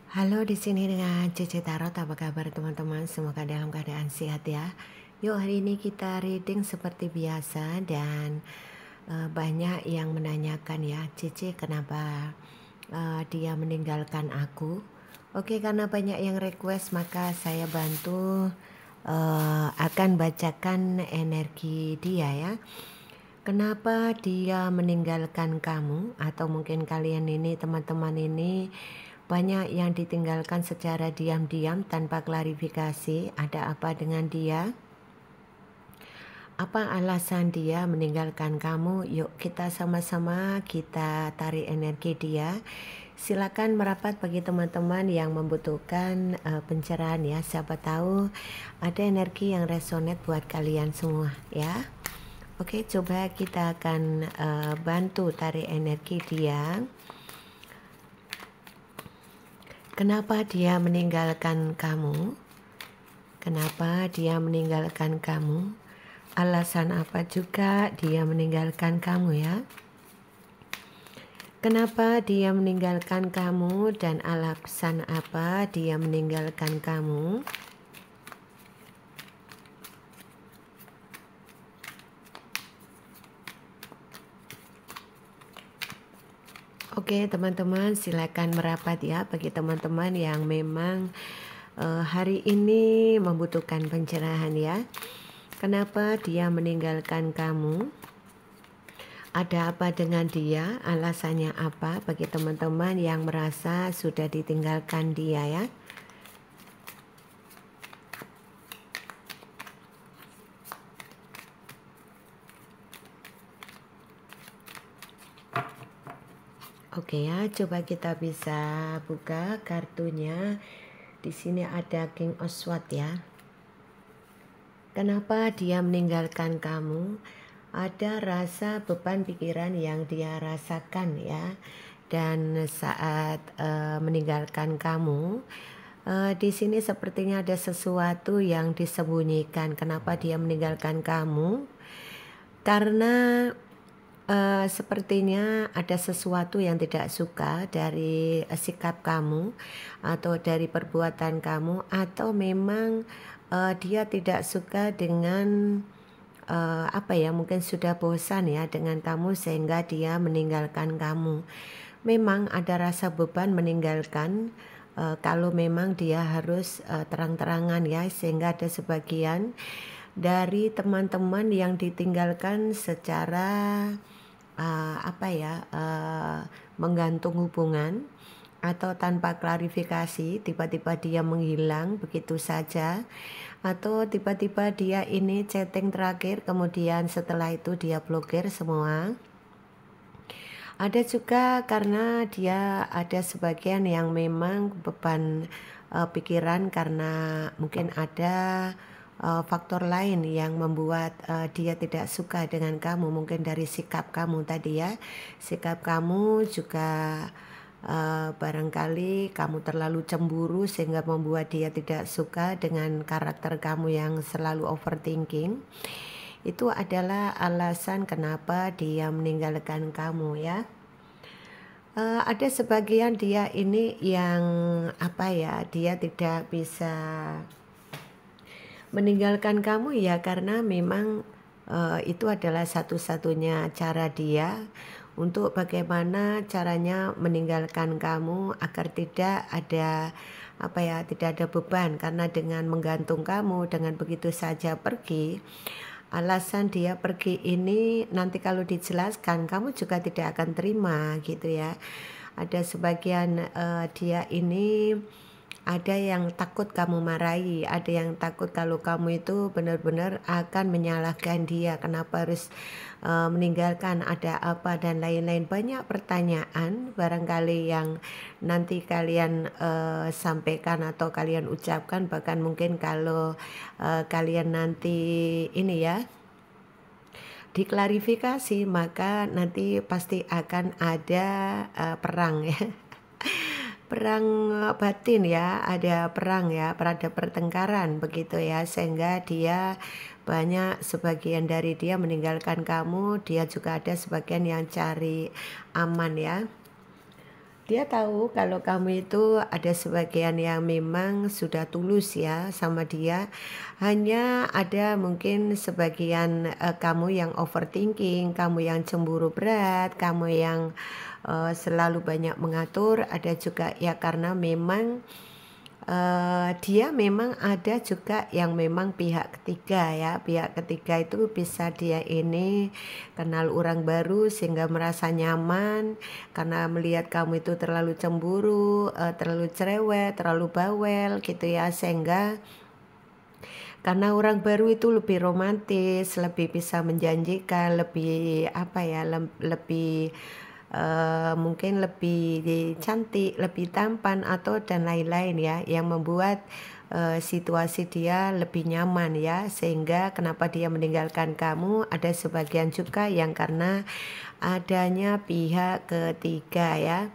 Halo, di sini dengan Cici Tarot. Apa kabar teman-teman? Semoga dalam keadaan sehat ya. Yuk, hari ini kita reading seperti biasa dan banyak yang menanyakan ya, Cici kenapa dia meninggalkan aku? Oke, karena banyak yang request maka saya bantu akan bacakan energi dia ya. Kenapa dia meninggalkan kamu? Atau mungkin kalian ini, teman-teman ini, banyak yang ditinggalkan secara diam-diam tanpa klarifikasi. Ada apa dengan dia? Apa alasan dia meninggalkan kamu? Yuk kita sama-sama kita tarik energi dia. Silakan merapat bagi teman-teman yang membutuhkan pencerahan ya. Siapa tahu ada energi yang resonate buat kalian semua ya. Oke, coba kita akan bantu tarik energi dia. Kenapa dia meninggalkan kamu? Kenapa dia meninggalkan kamu? Alasan apa juga dia meninggalkan kamu ya? Kenapa dia meninggalkan kamu dan alasan apa dia meninggalkan kamu? Oke teman-teman, silakan merapat ya bagi teman-teman yang memang hari ini membutuhkan pencerahan ya. Kenapa dia meninggalkan kamu? Ada apa dengan dia? Alasannya apa bagi teman-teman yang merasa sudah ditinggalkan dia ya? Oke ya, coba kita bisa buka kartunya. Di sini ada King of Swords ya. Kenapa dia meninggalkan kamu? Ada rasa beban pikiran yang dia rasakan ya. Dan saat meninggalkan kamu, di sini sepertinya ada sesuatu yang disembunyikan. Kenapa dia meninggalkan kamu? Karena sepertinya ada sesuatu yang tidak suka dari sikap kamu atau dari perbuatan kamu, atau memang dia tidak suka dengan apa ya, mungkin sudah bosan ya dengan kamu sehingga dia meninggalkan kamu. Memang ada rasa beban meninggalkan kalau memang dia harus terang-terangan ya, sehingga ada sebagian dari teman-teman yang ditinggalkan secara menggantung hubungan atau tanpa klarifikasi. Tiba-tiba dia menghilang begitu saja, atau tiba-tiba dia ini chatting terakhir kemudian setelah itu dia blokir semua. Ada juga karena dia ada sebagian yang memang beban pikiran karena mungkin ada faktor lain yang membuat dia tidak suka dengan kamu. Mungkin dari sikap kamu tadi ya. Sikap kamu juga barangkali kamu terlalu cemburu sehingga membuat dia tidak suka dengan karakter kamu yang selalu overthinking. Itu adalah alasan kenapa dia meninggalkan kamu ya. Ada sebagian dia ini yang dia tidak bisa meninggalkan kamu ya karena memang itu adalah satu-satunya cara dia untuk bagaimana caranya meninggalkan kamu agar tidak ada tidak ada beban. Karena dengan menggantung kamu, dengan begitu saja pergi, alasan dia pergi ini nanti kalau dijelaskan kamu juga tidak akan terima gitu ya. Ada sebagian dia ini ada yang takut kamu marahi, ada yang takut kalau kamu itu benar-benar akan menyalahkan dia, kenapa harus meninggalkan, ada apa dan lain-lain. Banyak pertanyaan barangkali yang nanti kalian sampaikan atau kalian ucapkan, bahkan mungkin kalau kalian nanti ini ya diklarifikasi, maka nanti pasti akan ada perang ya. Perang batin ya, ada perang ya, ada pertengkaran begitu ya, sehingga dia banyak sebagian dari dia meninggalkan kamu, dia juga ada sebagian yang cari aman ya. Dia tahu kalau kamu itu ada sebagian yang memang sudah tulus ya sama dia. Hanya ada mungkin sebagian kamu yang overthinking, kamu yang cemburu berat, kamu yang selalu banyak mengatur. Ada juga ya karena memang dia memang ada juga yang memang pihak ketiga ya. Pihak ketiga itu bisa dia ini kenal orang baru sehingga merasa nyaman karena melihat kamu itu terlalu cemburu, terlalu cerewet, terlalu bawel gitu ya, sehingga karena orang baru itu lebih romantis, lebih bisa menjanjikan, lebih apa ya, lebih mungkin lebih cantik, lebih tampan atau dan lain-lain ya, yang membuat situasi dia lebih nyaman ya, sehingga kenapa dia meninggalkan kamu ada sebagian juga yang karena adanya pihak ketiga ya.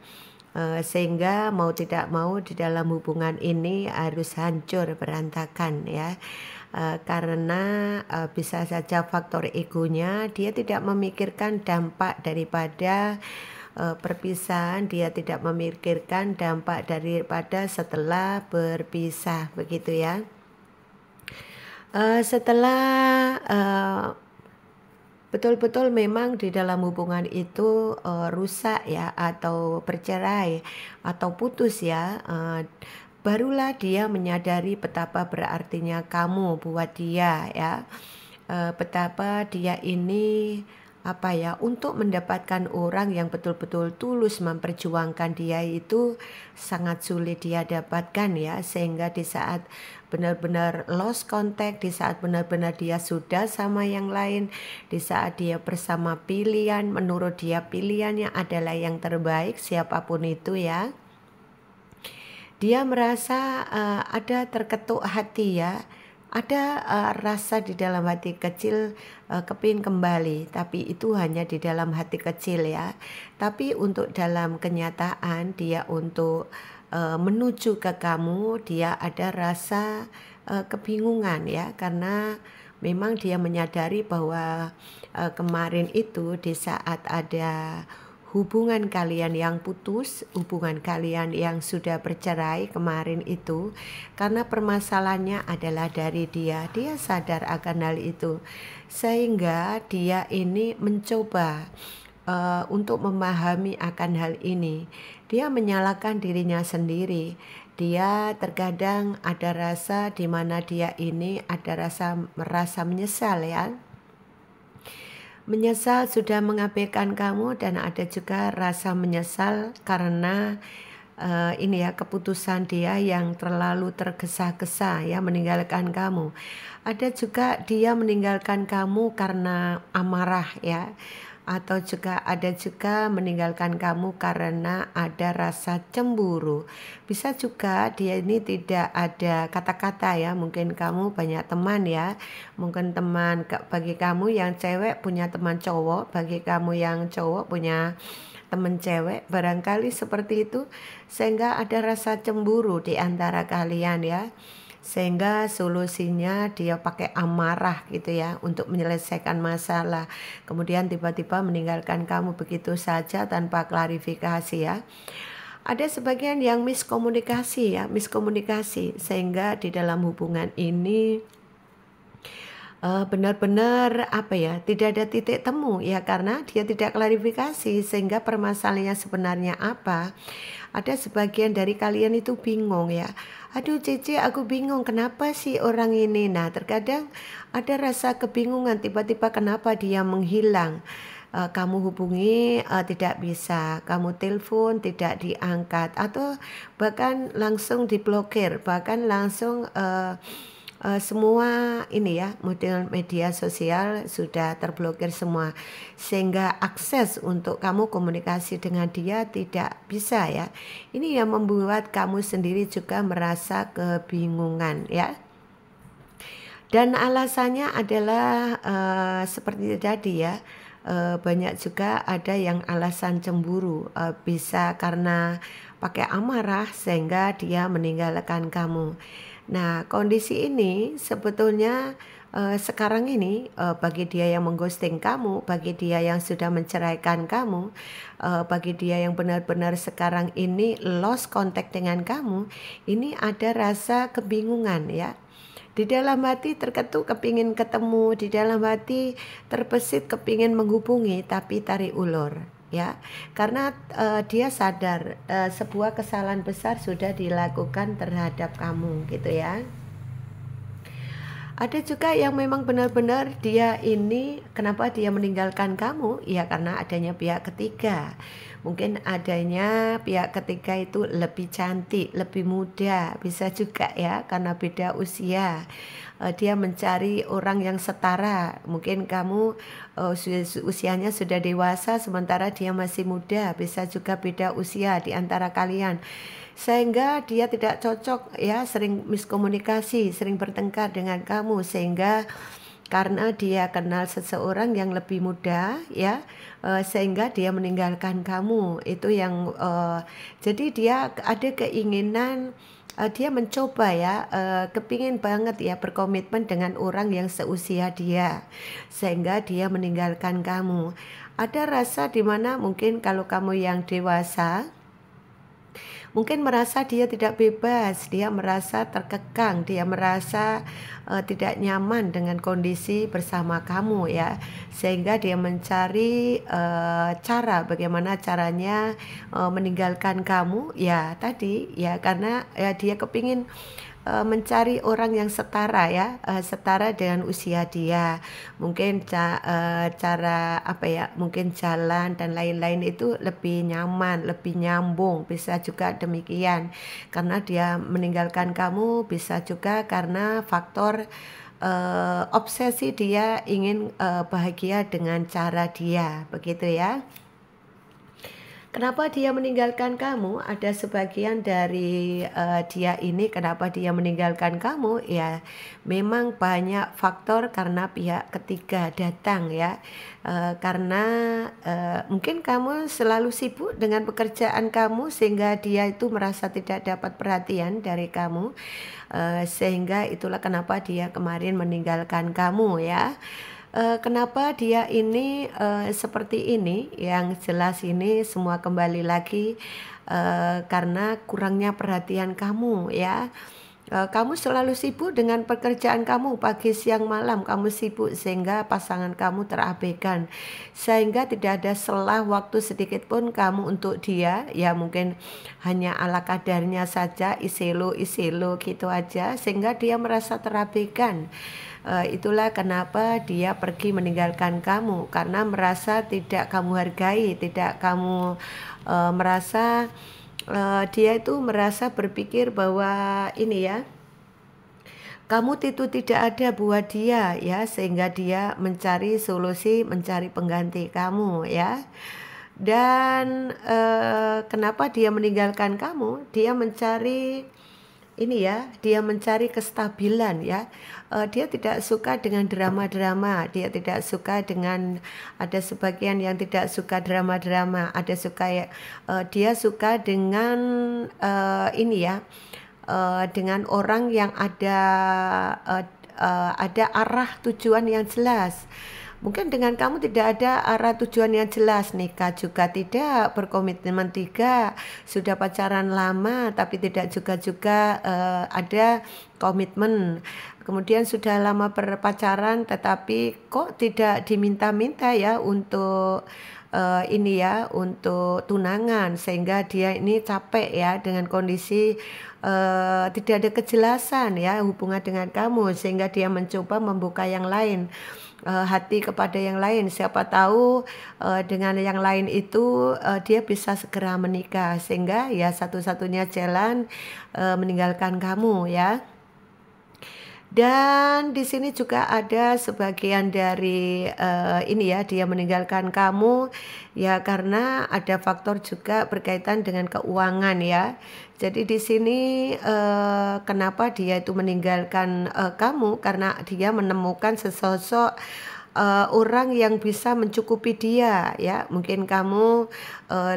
Sehingga mau tidak mau di dalam hubungan ini harus hancur berantakan ya. Karena bisa saja faktor egonya, dia tidak memikirkan dampak daripada perpisahan, dia tidak memikirkan dampak daripada setelah berpisah begitu ya. Setelah betul-betul memang di dalam hubungan itu rusak ya, atau bercerai atau putus ya, barulah dia menyadari betapa berartinya kamu buat dia ya. Betapa dia ini apa ya, untuk mendapatkan orang yang betul-betul tulus memperjuangkan dia itu sangat sulit dia dapatkan ya, sehingga di saat benar-benar lost contact, di saat benar-benar dia sudah sama yang lain, di saat dia bersama pilihan, menurut dia pilihannya adalah yang terbaik siapapun itu ya, dia merasa ada terketuk hati ya, ada rasa di dalam hati kecil kepingin kembali, tapi itu hanya di dalam hati kecil ya. Tapi untuk dalam kenyataan dia untuk menuju ke kamu, dia ada rasa kebingungan ya, karena memang dia menyadari bahwa kemarin itu di saat ada hubungan kalian yang putus, hubungan kalian yang sudah bercerai kemarin itu, karena permasalahannya adalah dari dia sadar akan hal itu, sehingga dia ini mencoba untuk memahami akan hal ini. Dia menyalahkan dirinya sendiri. Dia terkadang ada rasa di mana dia ini ada merasa menyesal ya. Menyesal sudah mengabaikan kamu, dan ada juga rasa menyesal karena ini ya, keputusan dia yang terlalu tergesa-gesa ya meninggalkan kamu. Ada juga dia meninggalkan kamu karena amarah ya, atau juga ada juga meninggalkan kamu karena ada rasa cemburu. Bisa juga dia ini tidak ada kata-kata ya, mungkin kamu banyak teman ya, mungkin teman bagi kamu yang cewek punya teman cowok, bagi kamu yang cowok punya teman cewek, barangkali seperti itu, sehingga ada rasa cemburu di antara kalian ya, sehingga solusinya dia pakai amarah gitu ya untuk menyelesaikan masalah, kemudian tiba-tiba meninggalkan kamu begitu saja tanpa klarifikasi ya. Ada sebagian yang miskomunikasi ya, miskomunikasi, sehingga di dalam hubungan ini benar-benar apa ya, tidak ada titik temu ya, karena dia tidak klarifikasi sehingga permasalahannya sebenarnya apa. Ada sebagian dari kalian itu bingung ya, aduh Cici aku bingung kenapa sih orang ini. Nah terkadang ada rasa kebingungan, tiba-tiba kenapa dia menghilang, kamu hubungi tidak bisa, kamu telepon tidak diangkat, atau bahkan langsung diblokir, bahkan langsung semua ini ya, model media sosial sudah terblokir semua, sehingga akses untuk kamu komunikasi dengan dia tidak bisa ya. Ini yang membuat kamu sendiri juga merasa kebingungan ya. Dan alasannya adalah seperti tadi ya, banyak juga ada yang alasan cemburu, bisa karena pakai amarah sehingga dia meninggalkan kamu. Nah, kondisi ini sebetulnya sekarang ini bagi dia yang mengghosting kamu, bagi dia yang sudah menceraikan kamu, bagi dia yang benar-benar sekarang ini lost contact dengan kamu, ini ada rasa kebingungan ya. Di dalam hati terketuk kepingin ketemu, di dalam hati terbesit kepingin menghubungi, tapi tarik ulur ya, karena dia sadar sebuah kesalahan besar sudah dilakukan terhadap kamu gitu ya. Ada juga yang memang benar-benar dia ini kenapa dia meninggalkan kamu ya karena adanya pihak ketiga. Mungkin adanya pihak ketiga itu lebih cantik, lebih muda, bisa juga ya karena beda usia. Dia mencari orang yang setara. Mungkin kamu usianya sudah dewasa sementara dia masih muda, bisa juga beda usia di antara kalian. Sehingga dia tidak cocok ya, sering miskomunikasi, sering bertengkar dengan kamu sehingga karena dia kenal seseorang yang lebih muda ya, sehingga dia meninggalkan kamu. Itu yang jadi dia ada keinginan dia mencoba ya, kepingin banget ya berkomitmen dengan orang yang seusia dia sehingga dia meninggalkan kamu. Ada rasa dimana mungkin kalau kamu yang dewasa mungkin merasa dia tidak bebas, dia merasa terkekang, dia merasa tidak nyaman dengan kondisi bersama kamu ya, sehingga dia mencari cara bagaimana caranya meninggalkan kamu ya tadi ya, karena ya dia kepingin mencari orang yang setara ya, setara dengan usia dia. Mungkin cara apa ya, mungkin jalan dan lain-lain itu lebih nyaman, lebih nyambung, bisa juga demikian. Karena dia meninggalkan kamu bisa juga karena faktor obsesi dia ingin bahagia dengan cara dia, begitu ya. Kenapa dia meninggalkan kamu? Ada sebagian dari dia ini kenapa dia meninggalkan kamu? Ya, memang banyak faktor karena pihak ketiga datang ya. Karena mungkin kamu selalu sibuk dengan pekerjaan kamu sehingga dia itu merasa tidak dapat perhatian dari kamu. Sehingga itulah kenapa dia kemarin meninggalkan kamu ya. Kenapa dia ini seperti ini? Yang jelas ini semua kembali lagi karena kurangnya perhatian kamu ya. Kamu selalu sibuk dengan pekerjaan kamu, pagi siang malam kamu sibuk sehingga pasangan kamu terabaikan, sehingga tidak ada selah waktu sedikit pun kamu untuk dia ya, mungkin hanya ala kadarnya saja, iselo gitu aja sehingga dia merasa terabaikan. Itulah kenapa dia pergi meninggalkan kamu, karena merasa tidak kamu hargai, tidak kamu merasa dia itu merasa berpikir bahwa ini ya, kamu itu tidak ada buat dia ya, sehingga dia mencari solusi, mencari pengganti kamu ya. Dan kenapa dia meninggalkan kamu? Dia mencari ini ya, dia mencari kestabilan ya. Dia tidak suka dengan drama-drama, dia tidak suka dengan, ada sebagian yang tidak suka drama-drama, ada suka ya, dia suka dengan ini ya, dengan orang yang ada arah tujuan yang jelas. Mungkin dengan kamu tidak ada arah tujuan yang jelas, nikah juga tidak, berkomitmen tidak, sudah pacaran lama tapi tidak juga ada komitmen. Kemudian sudah lama berpacaran tetapi kok tidak diminta-minta ya untuk ini ya, untuk tunangan, sehingga dia ini capek ya dengan kondisi tidak ada kejelasan ya hubungan dengan kamu, sehingga dia mencoba membuka yang lain, hati kepada yang lain. Siapa tahu dengan yang lain itu dia bisa segera menikah, sehingga ya satu-satunya jalan meninggalkan kamu ya. Dan di sini juga ada sebagian dari ini ya, dia meninggalkan kamu ya karena ada faktor juga berkaitan dengan keuangan ya. Jadi di sini kenapa dia itu meninggalkan kamu, karena dia menemukan sesosok orang yang bisa mencukupi dia ya. Mungkin kamu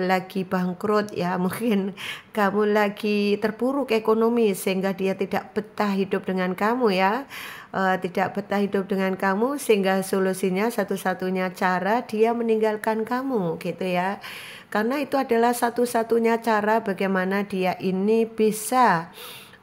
lagi bangkrut ya, mungkin kamu lagi terpuruk ekonomi sehingga dia tidak betah hidup dengan kamu ya. Tidak betah hidup dengan kamu sehingga solusinya satu-satunya cara dia meninggalkan kamu gitu ya. Karena itu adalah satu-satunya cara bagaimana dia ini bisa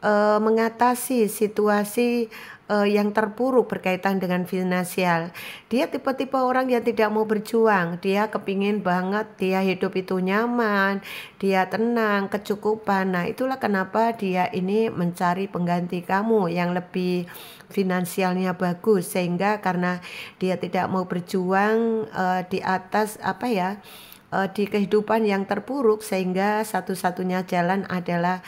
mengatasi situasi yang terpuruk berkaitan dengan finansial. Dia tipe-tipe orang yang tidak mau berjuang. Dia kepingin banget dia hidup itu nyaman, dia tenang, kecukupan. Nah, itulah kenapa dia ini mencari pengganti kamu yang lebih finansialnya bagus, sehingga karena dia tidak mau berjuang di atas apa ya, di kehidupan yang terpuruk, sehingga satu-satunya jalan adalah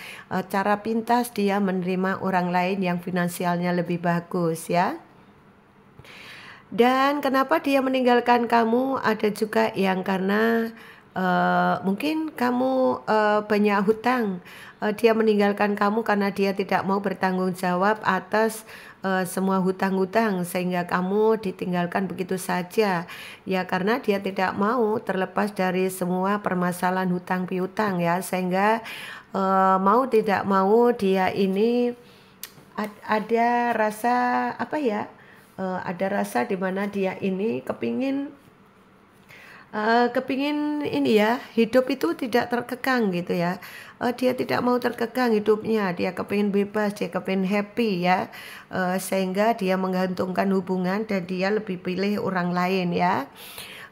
cara pintas dia menerima orang lain yang finansialnya lebih bagus ya. Dan kenapa dia meninggalkan kamu, ada juga yang karena mungkin kamu banyak hutang. Dia meninggalkan kamu karena dia tidak mau bertanggung jawab atas semua hutang-hutang, sehingga kamu ditinggalkan begitu saja ya, karena dia tidak mau terlepas dari semua permasalahan hutang piutang ya, sehingga mau tidak mau dia ini ada rasa apa ya, ada rasa di mana dia ini kepingin ini ya, hidup itu tidak terkekang gitu ya. Dia tidak mau terkekang hidupnya, dia kepingin bebas, dia kepingin happy ya. Sehingga dia menggantungkan hubungan dan dia lebih pilih orang lain ya.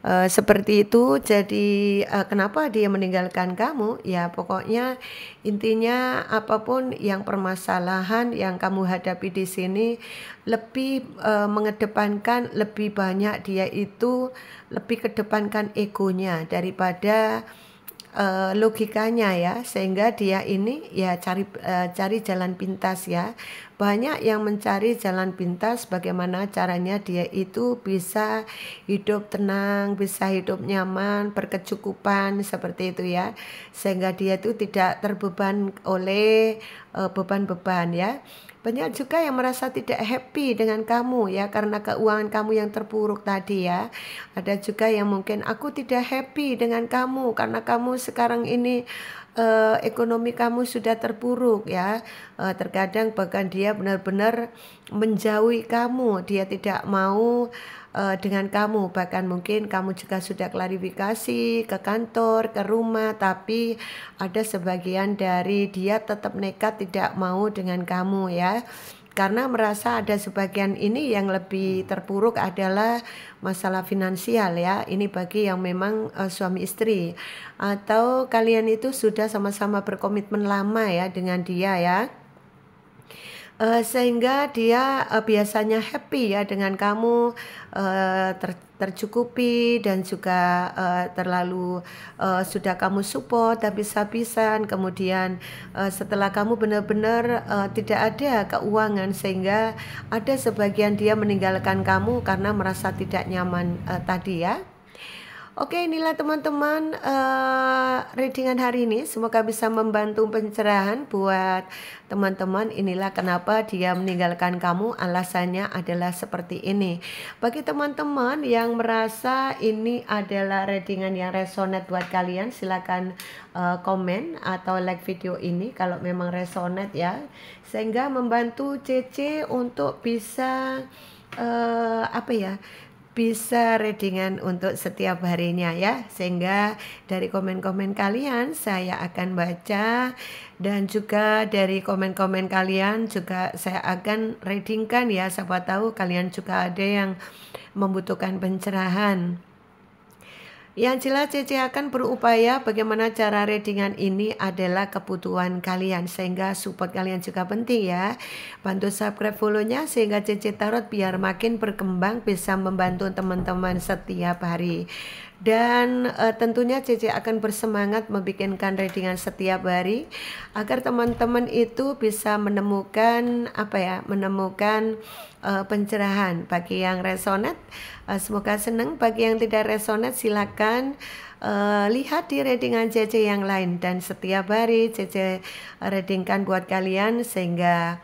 Seperti itu. Jadi kenapa dia meninggalkan kamu ya, pokoknya intinya apapun yang permasalahan yang kamu hadapi di sini, lebih mengedepankan lebih banyak, dia itu lebih kedepankan egonya daripada logikanya ya, sehingga dia ini ya cari jalan pintas ya. Banyak yang mencari jalan pintas bagaimana caranya dia itu bisa hidup tenang, bisa hidup nyaman, berkecukupan seperti itu ya, sehingga dia itu tidak terbeban oleh beban-beban ya. Banyak juga yang merasa tidak happy dengan kamu ya, karena keuangan kamu yang terpuruk tadi ya. Ada juga yang mungkin aku tidak happy dengan kamu karena kamu sekarang ini ekonomi kamu sudah terpuruk ya. Terkadang bahkan dia benar-benar menjauhi kamu, dia tidak mau dengan kamu, bahkan mungkin kamu juga sudah klarifikasi ke kantor, ke rumah, tapi ada sebagian dari dia tetap nekat tidak mau dengan kamu ya, karena merasa ada sebagian ini yang lebih terpuruk adalah masalah finansial ya. Ini bagi yang memang suami istri atau kalian itu sudah sama-sama berkomitmen lama ya dengan dia ya. Sehingga dia biasanya happy ya dengan kamu, tercukupi dan juga terlalu sudah kamu support habis-habisan. Kemudian setelah kamu benar-benar tidak ada keuangan, sehingga ada sebagian dia meninggalkan kamu karena merasa tidak nyaman tadi ya. Oke, inilah teman-teman readingan hari ini. Semoga bisa membantu pencerahan buat teman-teman. Inilah kenapa dia meninggalkan kamu, alasannya adalah seperti ini. Bagi teman-teman yang merasa ini adalah readingan yang resonate buat kalian, silakan komen atau like video ini kalau memang resonate ya, sehingga membantu Cece untuk bisa bisa readingan untuk setiap harinya ya, sehingga dari komen-komen kalian saya akan baca, dan juga dari komen-komen kalian juga saya akan readingkan ya. Siapa tahu kalian juga ada yang membutuhkan pencerahan. Yang jelas Cece akan berupaya bagaimana cara readingan ini adalah kebutuhan kalian, sehingga support kalian juga penting ya. Bantu subscribe, follow-nya sehingga Cece Tarot biar makin berkembang, bisa membantu teman-teman setiap hari. Dan tentunya Cece akan bersemangat membikinkan readingan setiap hari agar teman-teman itu bisa menemukan pencerahan. Bagi yang resonate semoga senang, bagi yang tidak resonate silakan lihat di readingan Cece yang lain, dan setiap hari Cece readingkan buat kalian sehingga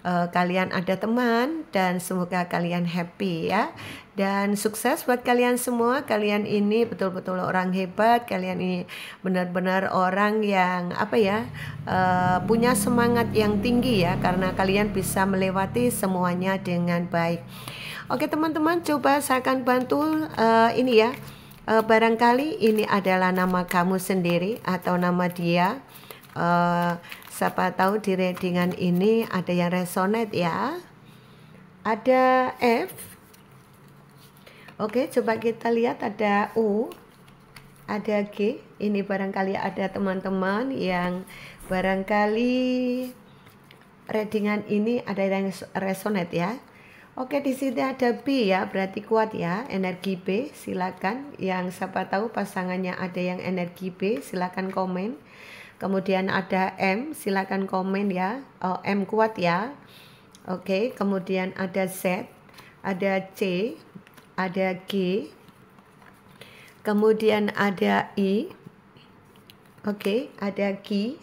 kalian ada teman dan semoga kalian happy ya. Dan sukses buat kalian semua. Kalian ini betul-betul orang hebat. Kalian ini benar-benar orang yang punya semangat yang tinggi ya, karena kalian bisa melewati semuanya dengan baik. Oke teman-teman, coba saya akan bantu ini ya. Barangkali ini adalah nama kamu sendiri atau nama dia. Siapa tahu di readingan ini ada yang resonate ya. Ada F. Oke, coba kita lihat ada U, ada G. Ini barangkali ada teman-teman yang barangkali readingan ini ada yang resonate ya. Oke, di sini ada B ya, berarti kuat ya, energi B. Silakan yang siapa tahu pasangannya ada yang energi B, silakan komen. Kemudian ada M, silakan komen ya. Oh, M kuat ya. Oke, kemudian ada Z, ada C, ada G, kemudian ada I. Oke, ada Q,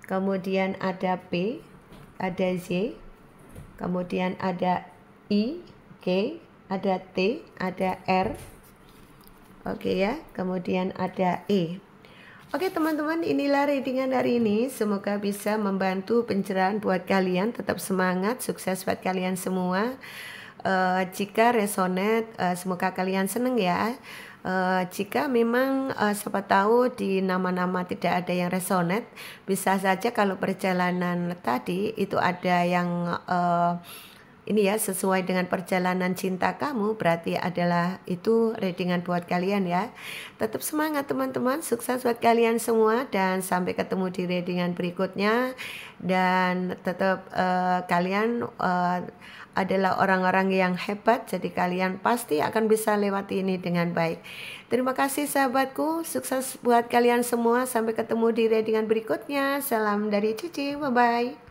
kemudian ada P, ada Z, kemudian ada I, K, ada T, ada R. Oke ya, kemudian ada E. Oke teman-teman, inilah readingan hari ini. Semoga bisa membantu pencerahan buat kalian. Tetap semangat, sukses buat kalian semua. Jika resonate, semoga kalian seneng ya. Jika memang siapa tahu di nama-nama tidak ada yang resonate, bisa saja kalau perjalanan tadi itu ada yang ini ya sesuai dengan perjalanan cinta kamu, berarti adalah itu readingan buat kalian ya. Tetap semangat teman-teman, sukses buat kalian semua dan sampai ketemu di readingan berikutnya. Dan tetap kalian adalah orang-orang yang hebat, jadi kalian pasti akan bisa lewati ini dengan baik. Terima kasih sahabatku, sukses buat kalian semua, sampai ketemu di readingan berikutnya. Salam dari Cici, bye bye.